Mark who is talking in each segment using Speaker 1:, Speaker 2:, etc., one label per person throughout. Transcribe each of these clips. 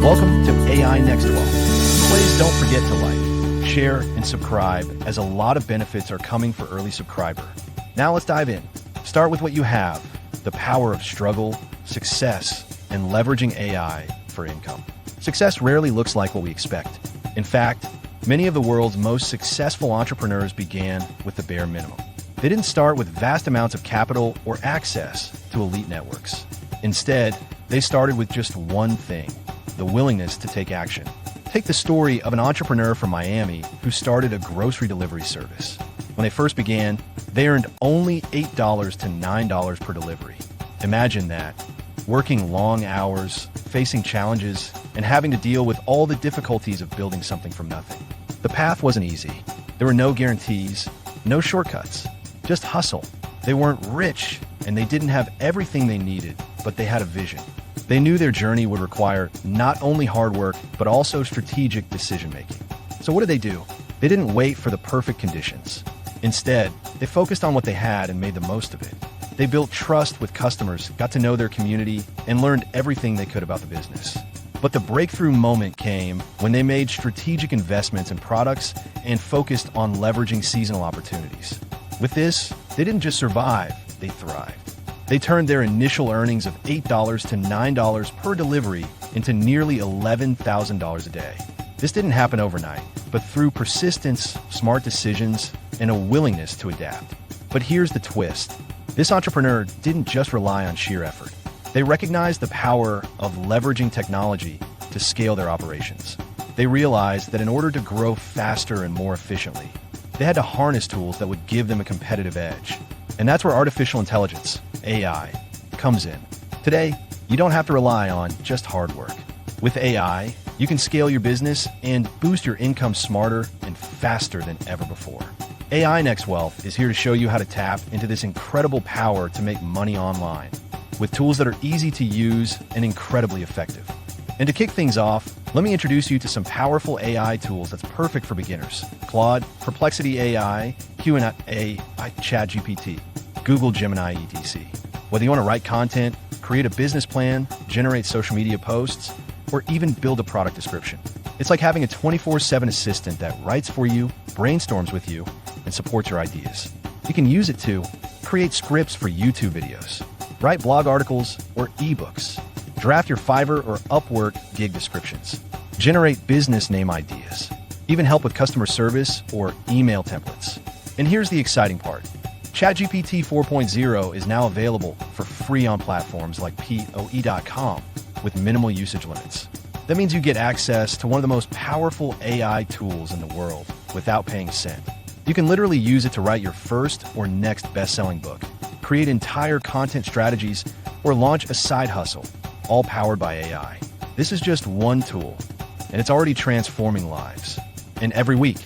Speaker 1: Welcome to AI NextWealth. Please don't forget to like, share, and subscribe, as a lot of benefits are coming for early subscriber. Now let's dive in. Start with what you have: the power of struggle, success, and leveraging AI for income. Success rarely looks like what we expect. In fact, many of the world's most successful entrepreneurs began with the bare minimum. They didn't start with vast amounts of capital or access to elite networks. Instead, they started with just one thing: the willingness to take action. Take the story of an entrepreneur from Miami who started a grocery delivery service. When they first began, they earned only $8 to $9 per delivery. Imagine that: working long hours, facing challenges, and having to deal with all the difficulties of building something from nothing. The path wasn't easy. There were no guarantees, no shortcuts, just hustle. They weren't rich, and they didn't have everything they needed, but they had a vision. They knew their journey would require not only hard work, but also strategic decision-making. So what did they do? They didn't wait for the perfect conditions. Instead, they focused on what they had and made the most of it. They built trust with customers, got to know their community, and learned everything they could about the business. But the breakthrough moment came when they made strategic investments in products and focused on leveraging seasonal opportunities. With this, they didn't just survive, they thrived. They turned their initial earnings of $8 to $9 per delivery into nearly $11,000 a day. This didn't happen overnight, but through persistence, smart decisions, and a willingness to adapt. But here's the twist: this entrepreneur didn't just rely on sheer effort. They recognized the power of leveraging technology to scale their operations. They realized that in order to grow faster and more efficiently, they had to harness tools that would give them a competitive edge. And that's where artificial intelligence, AI, comes in. Today, you don't have to rely on just hard work. With AI, you can scale your business and boost your income smarter and faster than ever before. AI NextWealth is here to show you how to tap into this incredible power to make money online, with tools that are easy to use and incredibly effective. And to kick things off, let me introduce you to some powerful AI tools that's perfect for beginners: Claude, Perplexity AI, Q&A, ChatGPT, Google Gemini, etc. Whether you want to write content, create a business plan, generate social media posts, or even build a product description, it's like having a 24/7 assistant that writes for you, brainstorms with you, and supports your ideas. You can use it to create scripts for YouTube videos, write blog articles or ebooks, draft your Fiverr or Upwork gig descriptions, generate business name ideas, even help with customer service or email templates. And here's the exciting part: ChatGPT 4.0 is now available for free on platforms like POE.com with minimal usage limits. That means you get access to one of the most powerful AI tools in the world without paying a cent. You can literally use it to write your first or next best-selling book, create entire content strategies, or launch a side hustle, all powered by AI. This is just one tool, and it's already transforming lives. And every week,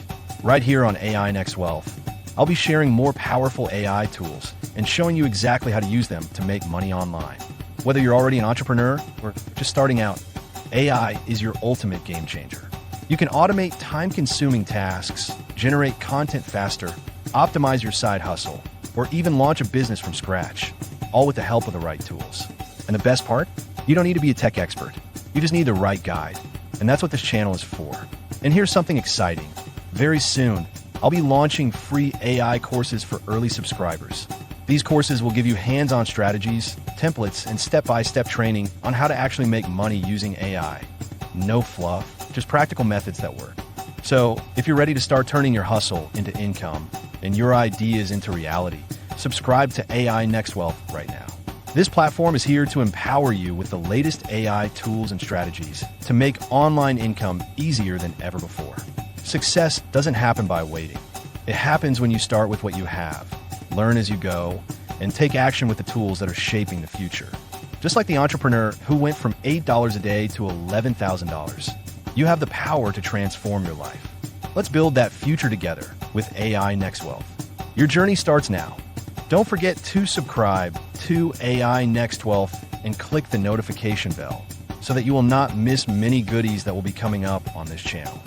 Speaker 1: right here on AI NextWealth, I'll be sharing more powerful AI tools and showing you exactly how to use them to make money online. Whether you're already an entrepreneur or just starting out, AI is your ultimate game changer. You can automate time-consuming tasks, generate content faster, optimize your side hustle, or even launch a business from scratch, all with the help of the right tools. And the best part? You don't need to be a tech expert. You just need the right guide. And that's what this channel is for. And here's something exciting. Very soon, I'll be launching free AI courses for early subscribers. These courses will give you hands-on strategies, templates, and step-by-step training on how to actually make money using AI. No fluff, just practical methods that work. So, if you're ready to start turning your hustle into income and your ideas into reality, subscribe to AI NextWealth right now. This platform is here to empower you with the latest AI tools and strategies to make online income easier than ever before. Success doesn't happen by waiting. It happens when you start with what you have, learn as you go, and take action with the tools that are shaping the future. Just like the entrepreneur who went from $8 a day to $11,000, you have the power to transform your life. Let's build that future together with AI NextWealth. Your journey starts now. Don't forget to subscribe to AI NextWealth and click the notification bell so that you will not miss many goodies that will be coming up on this channel.